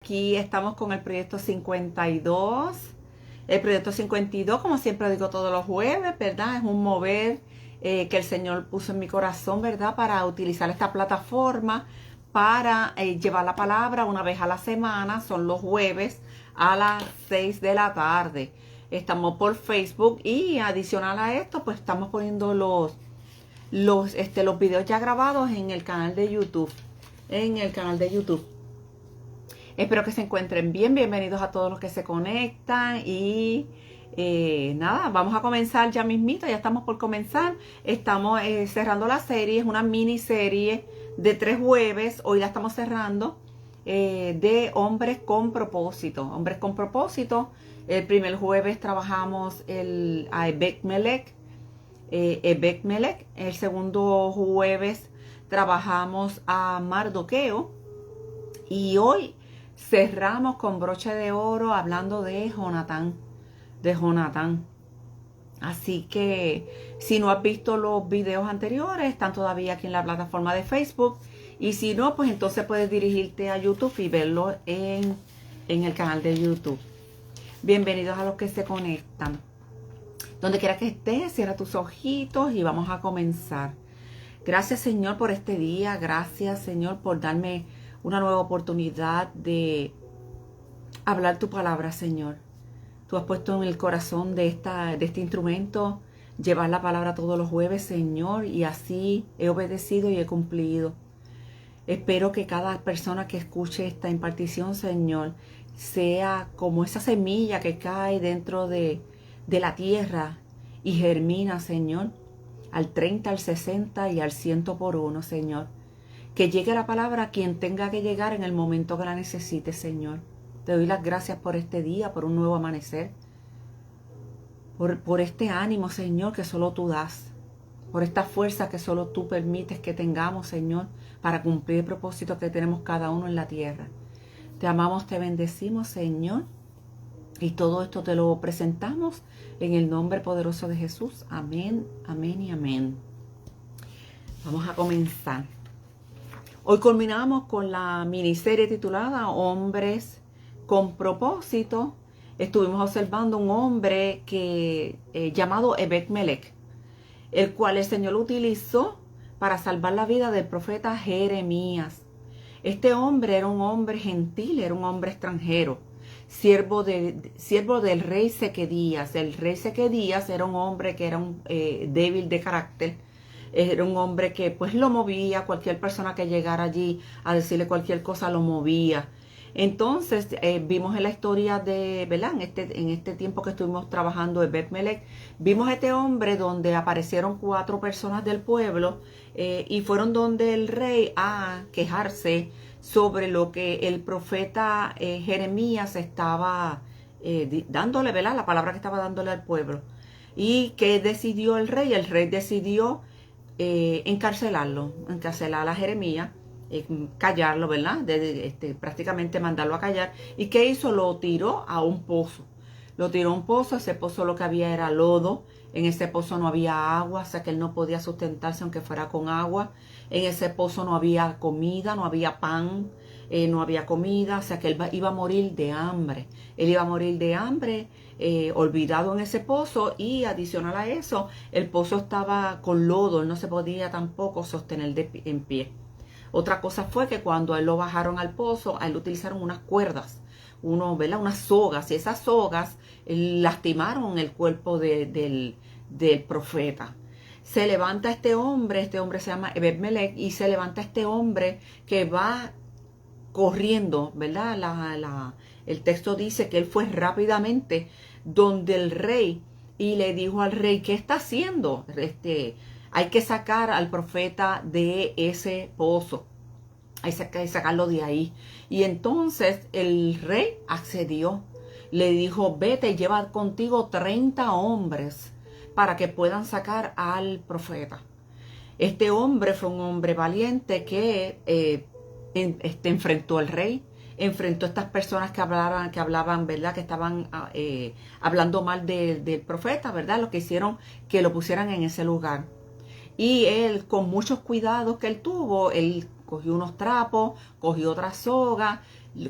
aquí estamos con el proyecto 52. El proyecto 52, como siempre digo todos los jueves, ¿verdad? Es un mover que el Señor puso en mi corazón, ¿verdad? Para utilizar esta plataforma para llevar la palabra una vez a la semana. Son los jueves a las 6 de la tarde. Estamos por Facebook y adicional a esto, pues estamos poniendo los videos ya grabados en el canal de YouTube. Espero que se encuentren bien. Bienvenidos a todos los que se conectan. Y nada, vamos a comenzar ya mismito. Ya estamos por comenzar. Estamos cerrando la serie. Es una miniserie de 3 jueves. Hoy la estamos cerrando. De hombres con propósito. Hombres con propósito. El primer jueves trabajamos a Ebed-Melech. El segundo jueves trabajamos a Mardoqueo. Y hoy cerramos con broche de oro hablando de Jonatán. Así que si no has visto los videos anteriores, están todavía aquí en la plataforma de Facebook. Y si no, pues entonces puedes dirigirte a YouTube y verlo en el canal de YouTube. Bienvenidos a los que se conectan. Donde quiera que estés, cierra tus ojitos y vamos a comenzar. Gracias, Señor, por este día. Gracias, Señor, por darme una nueva oportunidad de hablar tu palabra, Señor. Tú has puesto en el corazón de este instrumento llevar la palabra todos los jueves, Señor, y así he obedecido y he cumplido. Espero que cada persona que escuche esta impartición, Señor, sea como esa semilla que cae dentro de la tierra y germina, Señor, al 30, al 60 y al 100 por uno, Señor. Que llegue la palabra a quien tenga que llegar en el momento que la necesite, Señor. Te doy las gracias por este día, por un nuevo amanecer, por este ánimo, Señor, que solo tú das, por esta fuerza que solo tú permites que tengamos, Señor, para cumplir el propósito que tenemos cada uno en la tierra. Te amamos, te bendecimos, Señor, y todo esto te lo presentamos en el nombre poderoso de Jesús. Amén, amén y amén. Vamos a comenzar. Hoy culminamos con la miniserie titulada Hombres con propósito. Estuvimos observando un hombre llamado Ebed-Melech, el cual el Señor utilizó para salvar la vida del profeta Jeremías. Este hombre era un hombre gentil, era un hombre extranjero, siervo del rey Sequedías. El rey Sequedías era un hombre que era débil de carácter. Era un hombre que pues lo movía, cualquier persona que llegara allí a decirle cualquier cosa lo movía. Entonces vimos en la historia de, ¿verdad? En este tiempo que estuvimos trabajando en Ebed-Melech, vimos a este hombre donde aparecieron 4 personas del pueblo y fueron donde el rey a quejarse sobre lo que el profeta Jeremías estaba dándole, ¿verdad? La palabra que estaba dándole al pueblo. ¿Y qué decidió el rey? El rey decidió encarcelar a Jeremías, callarlo, ¿verdad? Prácticamente mandarlo a callar. ¿Y qué hizo? Lo tiró a un pozo. Ese pozo lo que había era lodo. En ese pozo no había agua, o sea que él no podía sustentarse aunque fuera con agua. En ese pozo no había comida, no había pan, no había comida, o sea que él iba a morir de hambre. Él iba a morir de hambre, olvidado en ese pozo, y adicional a eso, el pozo estaba con lodo, él no se podía tampoco sostener en pie. Otra cosa fue que cuando a él lo bajaron al pozo, a él utilizaron unas cuerdas, ¿verdad? Unas sogas, y esas sogas lastimaron el cuerpo del profeta. Se levanta este hombre se llama Ebed-Melech, y se levanta este hombre que va corriendo, ¿verdad? El texto dice que él fue rápidamente donde el rey y le dijo al rey, ¿qué está haciendo? Hay que sacar al profeta de ese pozo. Hay que sacarlo de ahí. Y entonces el rey accedió. Le dijo, vete y lleva contigo 30 hombres para que puedan sacar al profeta. Este hombre fue un hombre valiente que enfrentó al rey, enfrentó a estas personas que hablaban, ¿verdad? Que estaban hablando mal del profeta, ¿verdad? Lo que hicieron que lo pusieran en ese lugar. Y él, con muchos cuidados que él tuvo, él cogió unos trapos, cogió otra soga,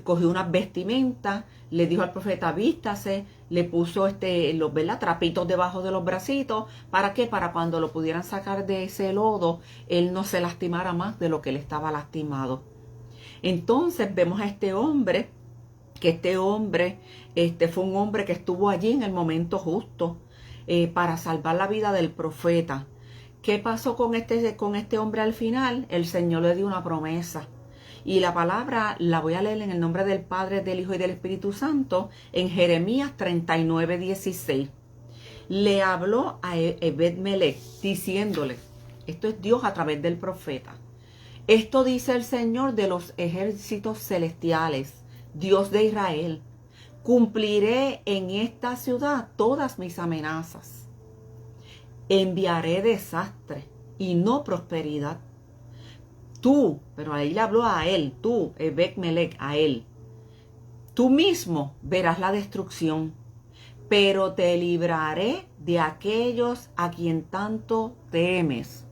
cogió unas vestimentas, le dijo al profeta, vístase, le puso los, ¿verdad?, trapitos debajo de los bracitos. ¿Para qué? Para cuando lo pudieran sacar de ese lodo, él no se lastimara más de lo que él estaba lastimado. Entonces vemos a este hombre, que fue un hombre que estuvo allí en el momento justo para salvar la vida del profeta. ¿Qué pasó con este hombre al final? El Señor le dio una promesa. Y la palabra la voy a leer en el nombre del Padre, del Hijo y del Espíritu Santo, en Jeremías 39:16. Le habló a Ebed-Melech diciéndole, esto es Dios a través del profeta, esto dice el Señor de los ejércitos celestiales, Dios de Israel, cumpliré en esta ciudad todas mis amenazas. Enviaré desastre y no prosperidad. Tú, pero ahí le habló a él, tú, Ebed-Melech, a él. Tú mismo verás la destrucción, pero te libraré de aquellos a quien tanto temes.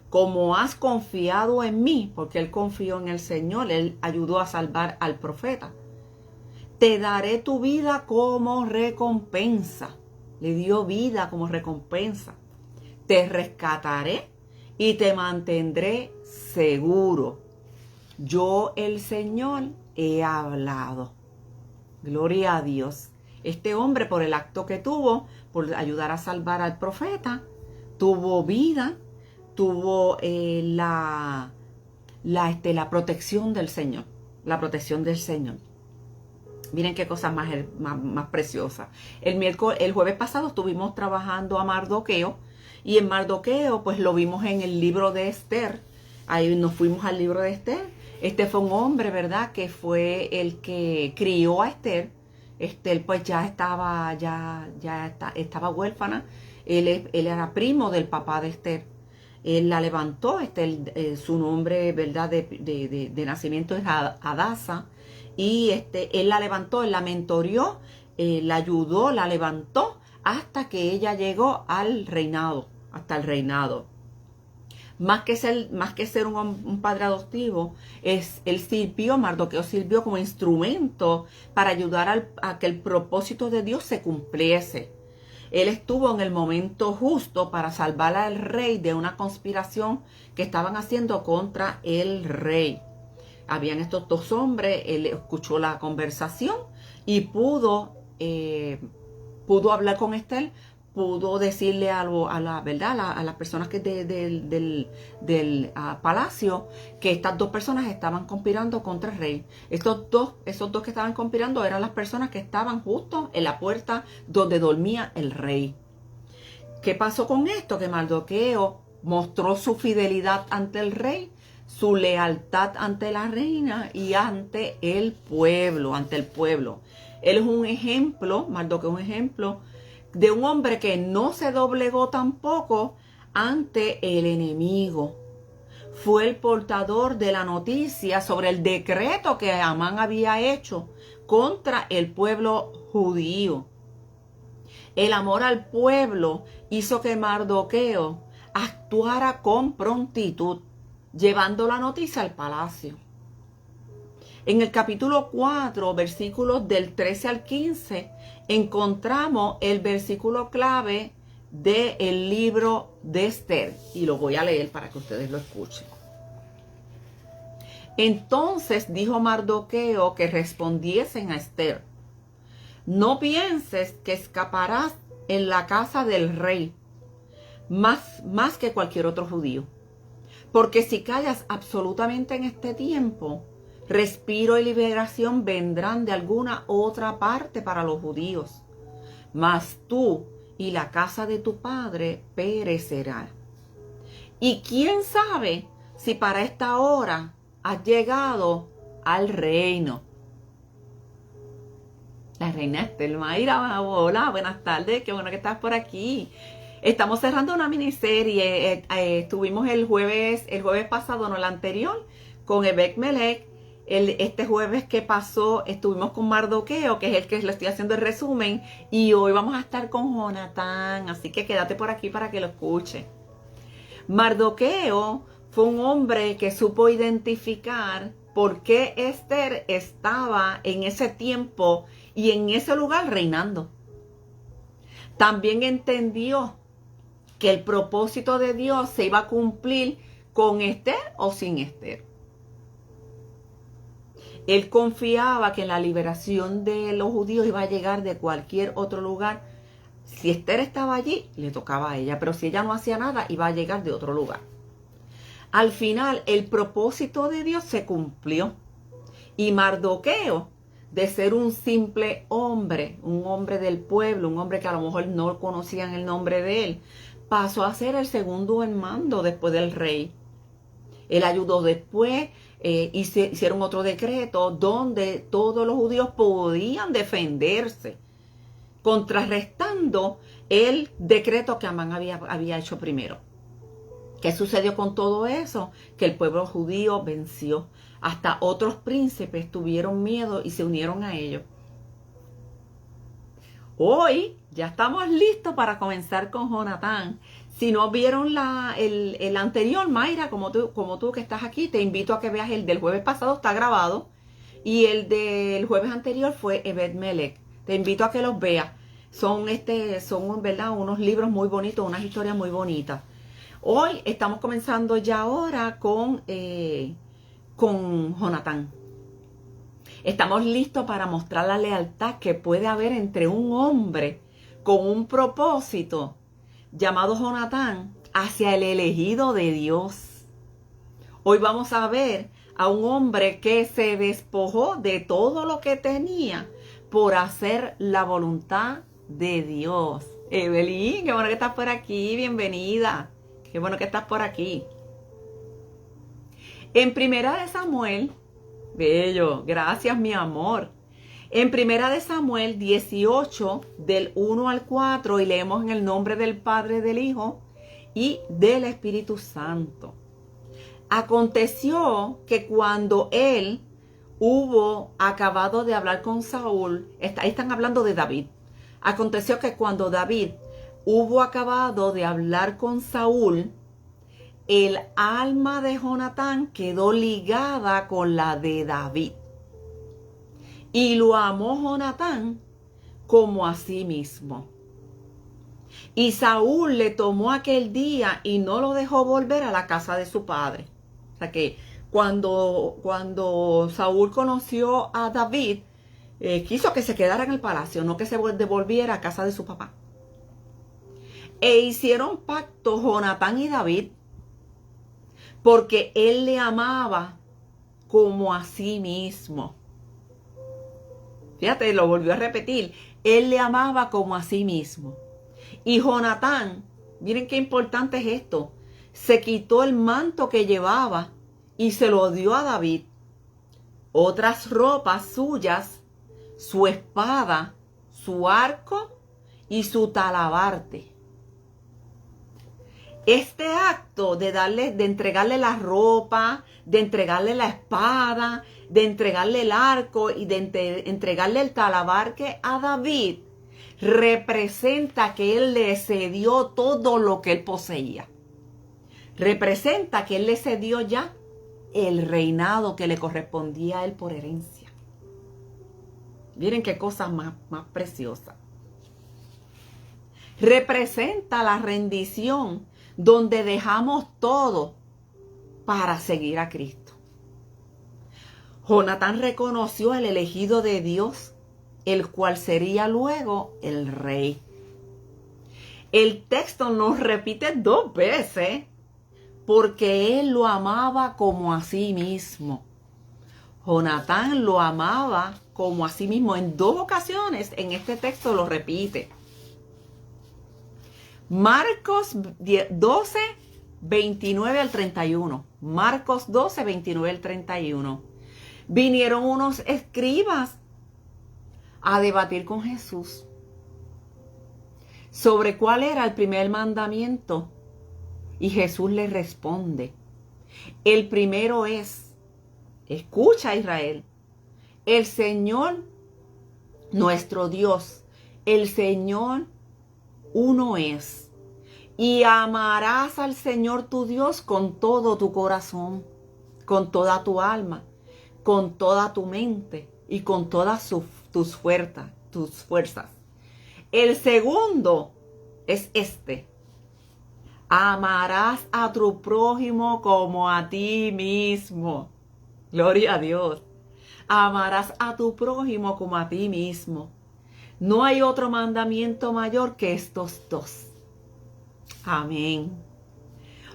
Como has confiado en mí, porque él confió en el Señor, él ayudó a salvar al profeta. Te daré tu vida como recompensa. Le dio vida como recompensa. Te rescataré y te mantendré seguro. Yo, el Señor, he hablado. Gloria a Dios. Este hombre, por el acto que tuvo, por ayudar a salvar al profeta, tuvo vida, tuvo la protección del Señor. La protección del Señor. Miren qué cosa más preciosa. El jueves pasado estuvimos trabajando a Mardoqueo. Y en Mardoqueo, pues lo vimos en el libro de Esther. Ahí nos fuimos al libro de Esther. Este fue un hombre, ¿verdad?, que fue el que crió a Esther. Esther pues ya estaba huérfana. Él era primo del papá de Esther. Él la levantó. Su nombre, ¿verdad?, de nacimiento es Hadasa. Y él la levantó, él la mentoreó, la ayudó, la levantó hasta que ella llegó al reinado, hasta el reinado. Más que ser un padre adoptivo, Mardoqueo sirvió como instrumento para ayudar a que el propósito de Dios se cumpliese. Él estuvo en el momento justo para salvar al rey de una conspiración que estaban haciendo contra el rey. Habían estos dos hombres, él escuchó la conversación y pudo hablar con Esther, pudo decirle a las personas del palacio que estas dos personas estaban conspirando contra el rey. Esos dos que estaban conspirando eran las personas que estaban justo en la puerta donde dormía el rey. ¿Qué pasó con esto? Que Mardoqueo mostró su fidelidad ante el rey, su lealtad ante la reina y ante el pueblo, Él es un ejemplo, Mardoqueo es un ejemplo de un hombre que no se doblegó tampoco ante el enemigo. Fue el portador de la noticia sobre el decreto que Amán había hecho contra el pueblo judío. El amor al pueblo hizo que Mardoqueo actuara con prontitud, llevando la noticia al palacio. En el capítulo 4, versículos del 13 al 15, encontramos el versículo clave del libro de Esther. Y lo voy a leer para que ustedes lo escuchen. Entonces dijo Mardoqueo que respondiesen a Esther: no pienses que escaparás en la casa del rey, más que cualquier otro judío. Porque si callas absolutamente en este tiempo, respiro y liberación vendrán de alguna otra parte para los judíos. Mas tú y la casa de tu padre perecerán. Y quién sabe si para esta hora has llegado al reino. La reina Esther Mayra, hola, buenas tardes, qué bueno que estás por aquí. Estamos cerrando una miniserie. Estuvimos el jueves pasado, no el anterior, con Ebed-Melech. Este jueves que pasó estuvimos con Mardoqueo, que es el que le estoy haciendo el resumen. Y hoy vamos a estar con Jonatán, así que quédate por aquí para que lo escuche. Mardoqueo fue un hombre que supo identificar por qué Esther estaba en ese tiempo y en ese lugar reinando. También entendió que el propósito de Dios se iba a cumplir con Esther o sin Esther. Él confiaba que la liberación de los judíos iba a llegar de cualquier otro lugar. Si Esther estaba allí, le tocaba a ella, pero si ella no hacía nada, iba a llegar de otro lugar. Al final, el propósito de Dios se cumplió. Y Mardoqueo, de ser un simple hombre, un hombre del pueblo, un hombre que a lo mejor no conocían el nombre de él, pasó a ser el segundo en mando después del rey. Él ayudó después, hicieron otro decreto donde todos los judíos podían defenderse, contrarrestando el decreto que Amán había hecho primero. ¿Qué sucedió con todo eso? Que el pueblo judío venció. Hasta otros príncipes tuvieron miedo y se unieron a ellos. Hoy ya estamos listos para comenzar con Jonatán. Si no vieron el anterior, Mayra, como tú que estás aquí, te invito a que veas el del jueves pasado, está grabado. Y el del jueves anterior fue Ebed-Melech. Te invito a que los veas. Son ¿verdad? Unos libros muy bonitos, unas historias muy bonitas. Hoy estamos comenzando ya ahora con Jonatán. Estamos listos para mostrar la lealtad que puede haber entre un hombre con un propósito llamado Jonatán hacia el elegido de Dios. Hoy vamos a ver a un hombre que se despojó de todo lo que tenía por hacer la voluntad de Dios. Evelyn, qué bueno que estás por aquí, bienvenida. Qué bueno que estás por aquí. En Primera de Samuel, bello, gracias mi amor. En Primera de Samuel 18, del 1 al 4, y leemos en el nombre del Padre, del Hijo y del Espíritu Santo. Aconteció que cuando él hubo acabado de hablar con Saúl, ahí están hablando de David. Aconteció que cuando David hubo acabado de hablar con Saúl, el alma de Jonatán quedó ligada con la de David. Y lo amó Jonatán como a sí mismo. Y Saúl le tomó aquel día y no lo dejó volver a la casa de su padre. O sea que cuando Saúl conoció a David, quiso que se quedara en el palacio, no que se devolviera a casa de su papá. E hicieron pacto Jonatán y David, porque él le amaba como a sí mismo. Fíjate, lo volvió a repetir. Él le amaba como a sí mismo. Y Jonatán, miren qué importante es esto, se quitó el manto que llevaba y se lo dio a David. Otras ropas suyas, su espada, su arco y su talabarte. Este acto de entregarle la ropa, de entregarle la espada, de entregarle el arco y de entregarle el talabarque a David, representa que él le cedió todo lo que él poseía. Representa que él le cedió ya el reinado que le correspondía a él por herencia. Miren qué cosa más preciosa. Representa la rendición donde dejamos todo para seguir a Cristo. Jonatán reconoció el elegido de Dios, el cual sería luego el rey. El texto nos repite 2 veces, porque él lo amaba como a sí mismo. Jonatán lo amaba como a sí mismo. En 2 ocasiones en este texto lo repite. Marcos 12, 29 al 31. Marcos 12, 29 al 31. Vinieron unos escribas a debatir con Jesús sobre cuál era el primer mandamiento. Y Jesús les responde. El primero es, escucha Israel, el Señor nuestro Dios, el Señor uno es. Y amarás al Señor tu Dios con todo tu corazón, con toda tu alma, con toda tu mente y con todas tus fuerzas. El segundo es este: amarás a tu prójimo como a ti mismo. Gloria a Dios. Amarás a tu prójimo como a ti mismo. No hay otro mandamiento mayor que estos dos. Amén.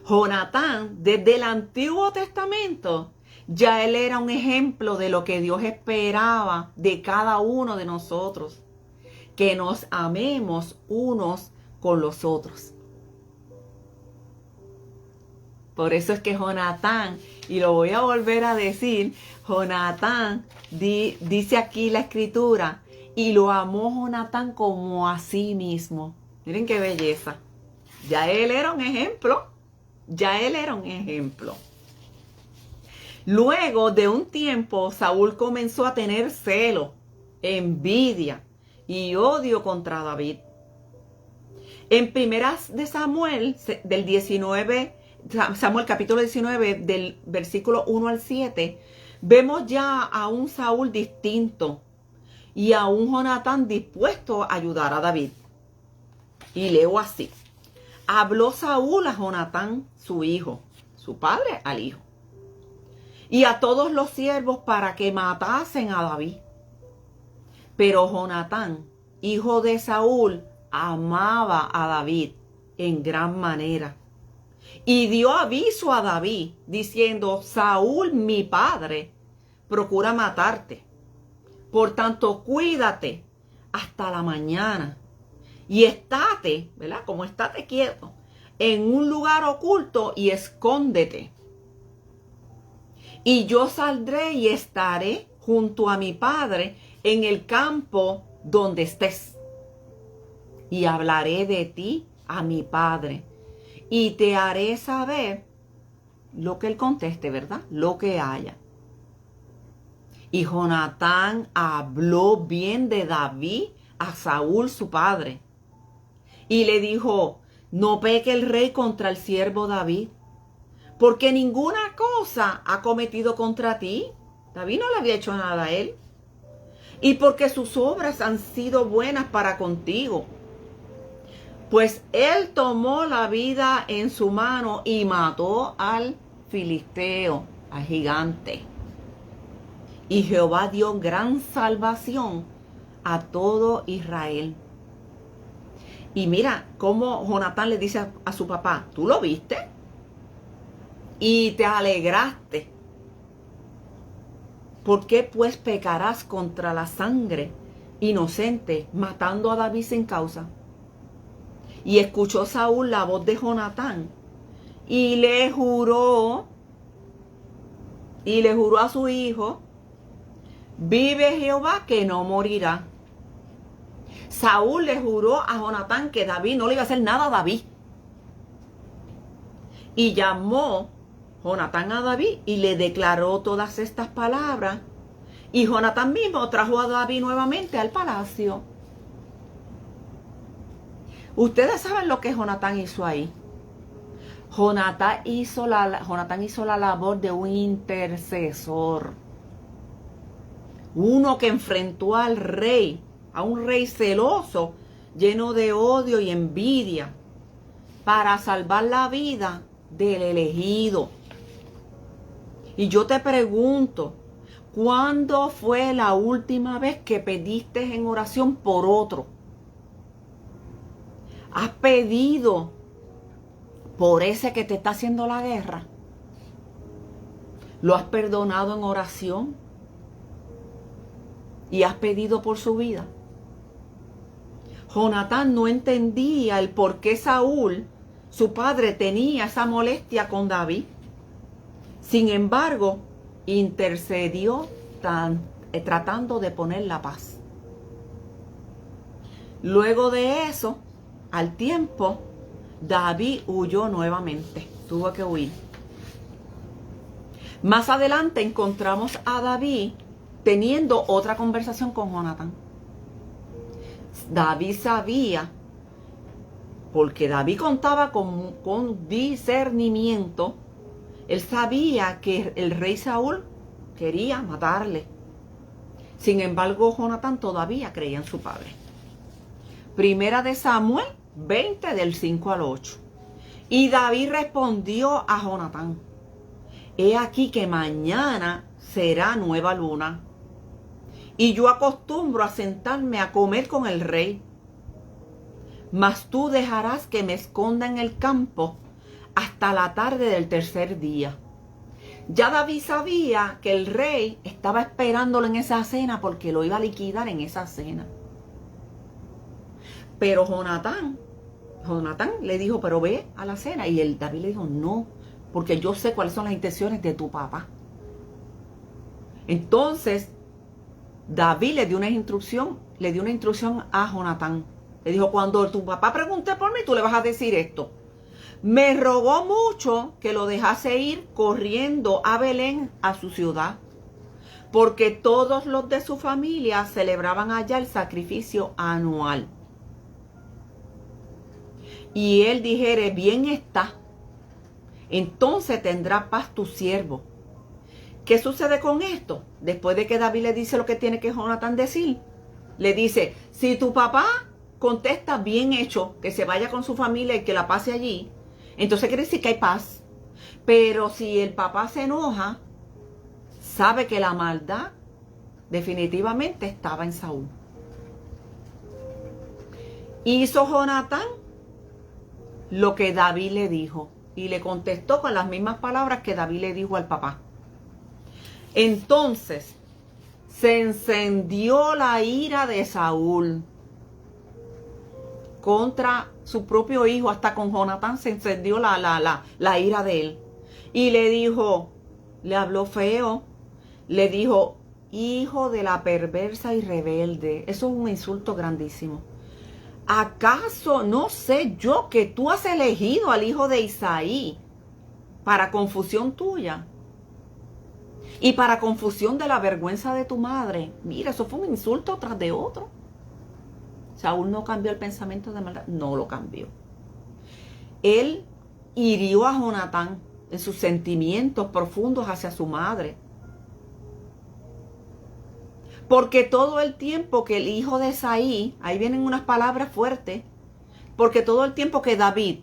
Jonatán, desde el Antiguo Testamento, ya él era un ejemplo de lo que Dios esperaba de cada uno de nosotros, que nos amemos unos con los otros. Por eso es que Jonatán, y lo voy a volver a decir, Jonatán, dice aquí la escritura, y lo amó Jonatán como a sí mismo. Miren qué belleza. Ya él era un ejemplo. Ya él era un ejemplo. Luego de un tiempo, Saúl comenzó a tener celo, envidia y odio contra David. En primeras de Samuel, del 19, Samuel capítulo 19, del versículo 1 al 7, vemos ya a un Saúl distinto y a un Jonatán dispuesto a ayudar a David. Y leo así: habló Saúl a Jonatán, su hijo, su padre al hijo, y a todos los siervos para que matasen a David. Pero Jonatán, hijo de Saúl, amaba a David en gran manera. Y dio aviso a David, diciendo: Saúl, mi padre, procura matarte. Por tanto, cuídate hasta la mañana. Y estate, ¿verdad? Como estate quieto, en un lugar oculto y escóndete. Y yo saldré y estaré junto a mi padre en el campo donde estés. Y hablaré de ti a mi padre. Y te haré saber lo que él conteste, ¿verdad? Lo que haya. Y Jonatán habló bien de David a Saúl, su padre. Y le dijo: no peque el rey contra el siervo David, porque ninguna cosa ha cometido contra ti. David no le había hecho nada a él. Y porque sus obras han sido buenas para contigo. Pues él tomó la vida en su mano y mató al filisteo, al gigante. Y Jehová dio gran salvación a todo Israel. Y mira cómo Jonatán le dice a su papá: ¿tú lo viste? Y te alegraste. ¿Por qué pues pecarás contra la sangre inocente, matando a David sin causa? Y escuchó Saúl la voz de Jonatán y le juró a su hijo: vive Jehová que no morirá. Saúl le juró a Jonatán que David no le iba a hacer nada a David. Y llamó Jonatán a David y le declaró todas estas palabras. Y Jonatán mismo trajo a David nuevamente al palacio. Ustedes saben lo que Jonatán hizo ahí. Jonatán hizo la labor de un intercesor. Uno que enfrentó al rey, a un rey celoso, lleno de odio y envidia, para salvar la vida del elegido. Y yo te pregunto, ¿cuándo fue la última vez que pediste en oración por otro? ¿Has pedido por ese que te está haciendo la guerra? ¿Lo has perdonado en oración? ¿Y has pedido por su vida? Jonatán no entendía el por qué Saúl, su padre, tenía esa molestia con David. Sin embargo, intercedió tratando de poner la paz. Luego de eso, al tiempo, David huyó nuevamente. Tuvo que huir. Más adelante encontramos a David teniendo otra conversación con Jonatán. David sabía, porque David contaba con discernimiento, él sabía que el rey Saúl quería matarle. Sin embargo, Jonatán todavía creía en su padre. Primera de Samuel 20 del 5 al 8. Y David respondió a Jonatán: he aquí que mañana será nueva luna, y yo acostumbro a sentarme a comer con el rey. Mas tú dejarás que me esconda en el campo hasta la tarde del tercer día. Ya David sabía que el rey estaba esperándolo en esa cena porque lo iba a liquidar en esa cena. Pero Jonatán le dijo: pero ve a la cena. Y David le dijo: no, porque yo sé cuáles son las intenciones de tu papá. Entonces David le dio una instrucción a Jonatán. Le dijo: cuando tu papá pregunte por mí, tú le vas a decir esto: me rogó mucho que lo dejase ir corriendo a Belén, a su ciudad, porque todos los de su familia celebraban allá el sacrificio anual. Y él dijere: bien está, entonces tendrá paz tu siervo. ¿Qué sucede con esto? Después de que David le dice lo que tiene que Jonatán decir, le dice: si tu papá contesta bien hecho, que se vaya con su familia y que la pase allí, entonces quiere decir que hay paz. Pero si el papá se enoja, sabe que la maldad definitivamente estaba en Saúl. Hizo Jonatán lo que David le dijo y le contestó con las mismas palabras que David le dijo al papá. Entonces se encendió la ira de Saúl contra su propio hijo. Hasta con Jonatán se encendió la ira de él. Y le dijo, le habló feo, le dijo: hijo de la perversa y rebelde. Eso es un insulto grandísimo. ¿Acaso no sé yo que tú has elegido al hijo de Isaí para confusión tuya y para confusión de la vergüenza de tu madre? Mira, eso fue un insulto tras de otro. Saúl no cambió el pensamiento de maldad, no lo cambió. Él hirió a Jonatán en sus sentimientos profundos hacia su madre. Porque todo el tiempo que el hijo de Isaí, ahí vienen unas palabras fuertes, porque todo el tiempo que David,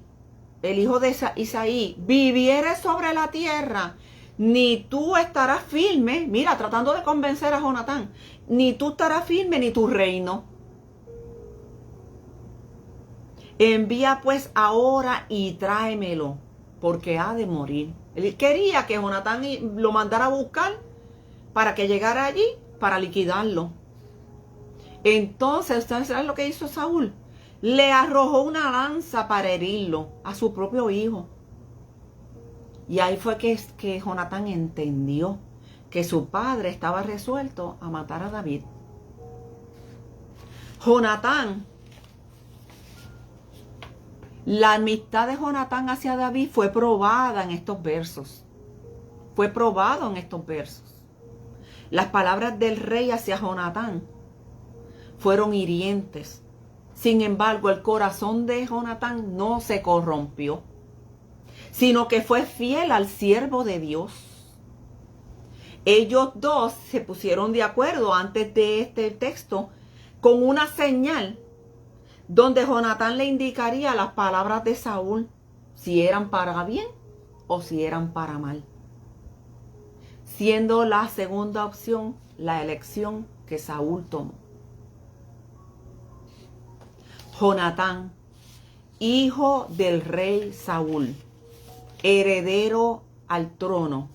el hijo de Isaí, viviere sobre la tierra, ni tú estarás firme, mira, tratando de convencer a Jonatán, ni tú estarás firme ni tu reino. Envía pues ahora y tráemelo, porque ha de morir. Él quería que Jonatán lo mandara a buscar para que llegara allí para liquidarlo. Entonces, ¿ustedes saben lo que hizo Saúl? Le arrojó una lanza para herirlo a su propio hijo. Y ahí fue que Jonatán entendió que su padre estaba resuelto a matar a David. La amistad de Jonatán hacia David fue probada en estos versos. Fue probado en estos versos. Las palabras del rey hacia Jonatán fueron hirientes. Sin embargo, el corazón de Jonatán no se corrompió, sino que fue fiel al siervo de Dios. Ellos dos se pusieron de acuerdo antes de este texto con una señal donde Jonatán le indicaría las palabras de Saúl, si eran para bien o si eran para mal, siendo la segunda opción la elección que Saúl tomó. Jonatán, hijo del rey Saúl, heredero al trono,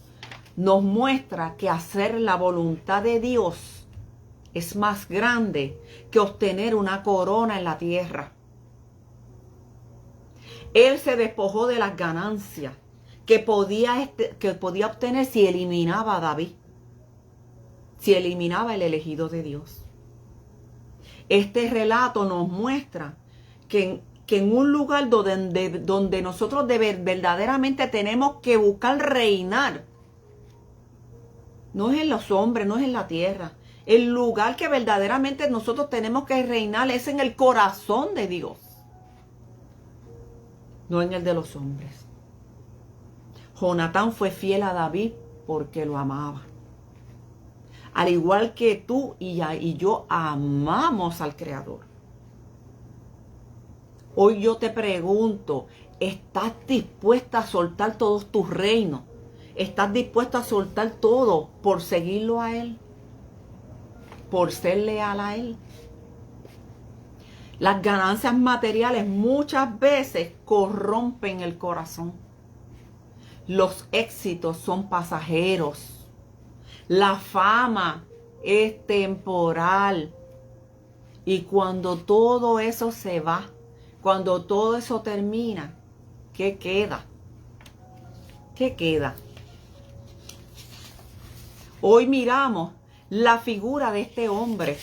nos muestra que hacer la voluntad de Dios es más grande que obtener una corona en la tierra. Él se despojó de las ganancias que podía obtener si eliminaba a David, si eliminaba el elegido de Dios. Este relato nos muestra que en un lugar donde nosotros verdaderamente tenemos que buscar reinar, no es en los hombres, no es en la tierra. El lugar que verdaderamente nosotros tenemos que reinar es en el corazón de Dios, no en el de los hombres. Jonatán fue fiel a David porque lo amaba. al igual que tú y yo amamos al Creador. Hoy yo te pregunto, ¿estás dispuesta a soltar todos tus reinos? ¿Estás dispuesta a soltar todo por seguirlo a Él? ¿Por ser leal a Él? Las ganancias materiales muchas veces corrompen el corazón. Los éxitos son pasajeros. La fama es temporal. Y cuando todo eso se va, cuando todo eso termina, ¿qué queda? ¿Qué queda? Hoy miramos la figura de este hombre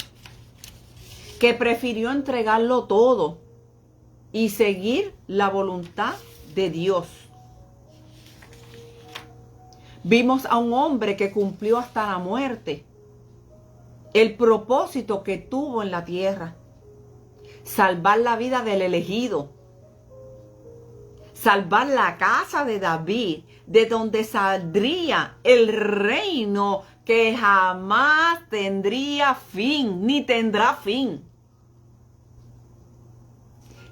que prefirió entregarlo todo y seguir la voluntad de Dios. Vimos a un hombre que cumplió hasta la muerte el propósito que tuvo en la tierra: salvar la vida del elegido, salvar la casa de David, de donde saldría el reino que jamás tendría fin, ni tendrá fin.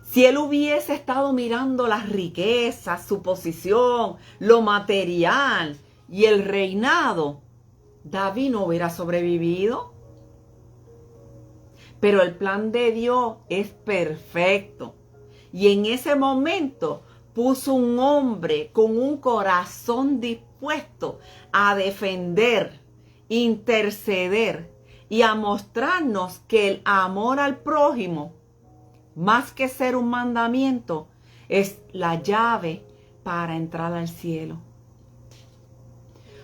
Si él hubiese estado mirando las riquezas, su posición, lo material y el reinado, David no hubiera sobrevivido. Pero el plan de Dios es perfecto. Y en ese momento puso un hombre con un corazón dispuesto a defender, interceder y a mostrarnos que el amor al prójimo, más que ser un mandamiento, es la llave para entrar al cielo.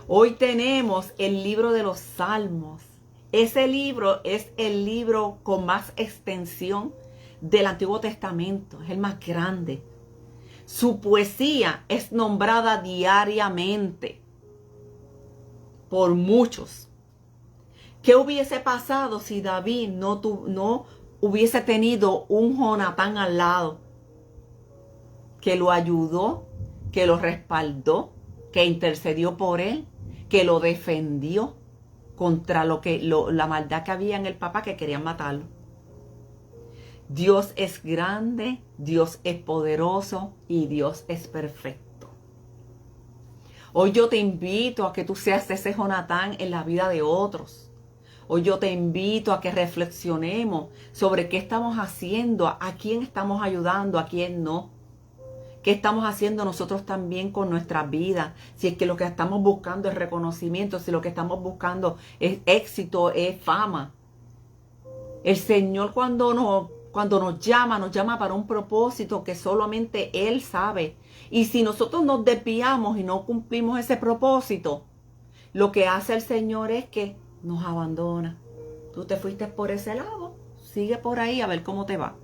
Hoy tenemos el libro de los Salmos. Ese libro es el libro con más extensión del Antiguo Testamento. Es el más grande. Su poesía es nombrada diariamente por muchos. ¿Qué hubiese pasado si David no hubiese tenido un Jonatán al lado que lo ayudó, que lo respaldó, que intercedió por él, que lo defendió contra la maldad que había en el papá, que querían matarlo? Dios es grande, Dios es poderoso y Dios es perfecto. Hoy yo te invito a que tú seas ese Jonatán en la vida de otros. Hoy yo te invito a que reflexionemos sobre qué estamos haciendo, a quién estamos ayudando, a quién no. ¿Qué estamos haciendo nosotros también con nuestras vidas? Si es que lo que estamos buscando es reconocimiento, si lo que estamos buscando es éxito, es fama. El Señor cuando nos llama para un propósito que solamente Él sabe. Y si nosotros nos desviamos y no cumplimos ese propósito, lo que hace el Señor es que nos abandona. Tú te fuiste por ese lado, sigue por ahí a ver cómo te va.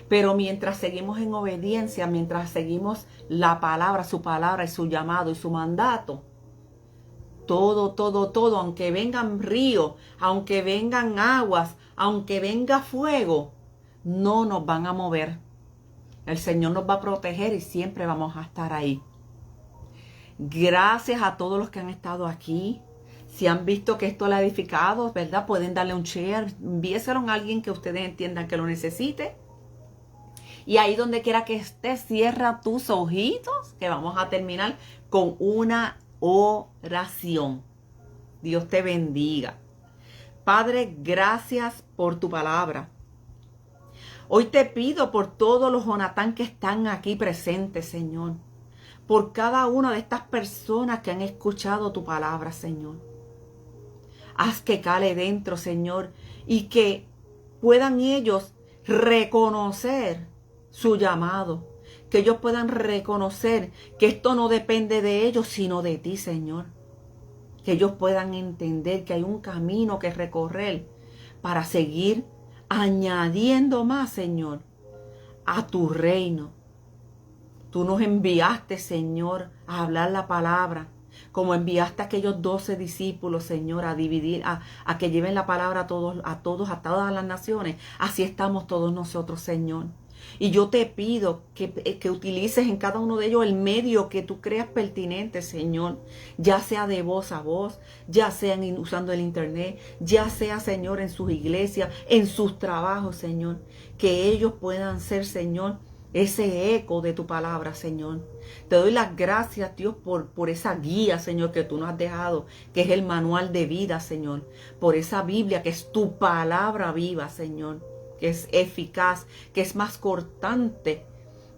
Pero mientras seguimos en obediencia, mientras seguimos la palabra, su palabra y su llamado y su mandato, todo, aunque vengan ríos, aunque vengan aguas, aunque venga fuego, no nos van a mover. El Señor nos va a proteger y siempre vamos a estar ahí. Gracias a todos los que han estado aquí. Si han visto que esto le ha edificado, ¿verdad? Pueden darle un share, envíeselo a alguien que ustedes entiendan que lo necesite. Y ahí donde quiera que estés, cierra tus ojitos, que vamos a terminar con una oración. Dios te bendiga. Padre, gracias por tu palabra. Hoy te pido por todos los Jonatán que están aquí presentes, Señor. Por cada una de estas personas que han escuchado tu palabra, Señor. Haz que cale dentro, Señor, y que puedan ellos reconocer su llamado. Que ellos puedan reconocer que esto no depende de ellos, sino de ti, Señor. Que ellos puedan entender que hay un camino que recorrer para seguir añadiendo más, Señor, a tu reino. Tú nos enviaste, Señor, a hablar la palabra, como enviaste a aquellos 12 discípulos, Señor, a dividir, a que lleven la palabra a todas las naciones. Así estamos todos nosotros, Señor. Y yo te pido que utilices en cada uno de ellos el medio que tú creas pertinente, Señor. Ya sea de voz a voz, ya sea usando el internet, ya sea, Señor, en sus iglesias, en sus trabajos, Señor. Que ellos puedan ser, Señor, ese eco de tu palabra, Señor. Te doy las gracias, Dios, por esa guía, Señor, que tú nos has dejado, que es el manual de vida, Señor. Por esa Biblia, que es tu palabra viva, Señor. Que es eficaz, que es más cortante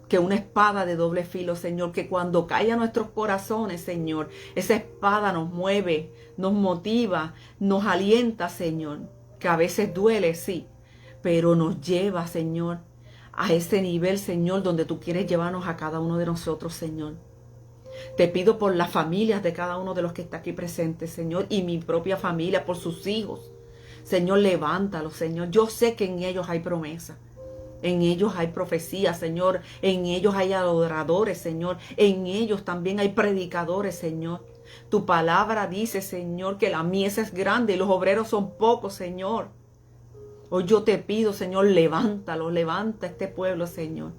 que una espada de doble filo, Señor. Que cuando cae a nuestros corazones, Señor, esa espada nos mueve, nos motiva, nos alienta, Señor. Que a veces duele, sí, pero nos lleva, Señor, a ese nivel, Señor, donde tú quieres llevarnos a cada uno de nosotros, Señor. Te pido por las familias de cada uno de los que está aquí presentes, Señor, y mi propia familia, por sus hijos. Señor, levántalos, Señor. Yo sé que en ellos hay promesa. En ellos hay profecía, Señor. En ellos hay adoradores, Señor. En ellos también hay predicadores, Señor. Tu palabra dice, Señor, que la mies es grande y los obreros son pocos, Señor. Hoy yo te pido, Señor, levántalo, levanta este pueblo, Señor,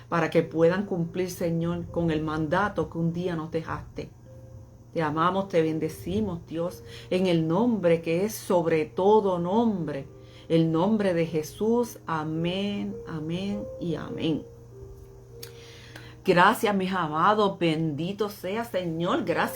para que puedan cumplir, Señor, con el mandato que un día nos dejaste. Te amamos, te bendecimos, Dios, en el nombre que es sobre todo nombre, el nombre de Jesús. Amén, amén y amén. Gracias, mis amados, bendito sea, Señor, gracias.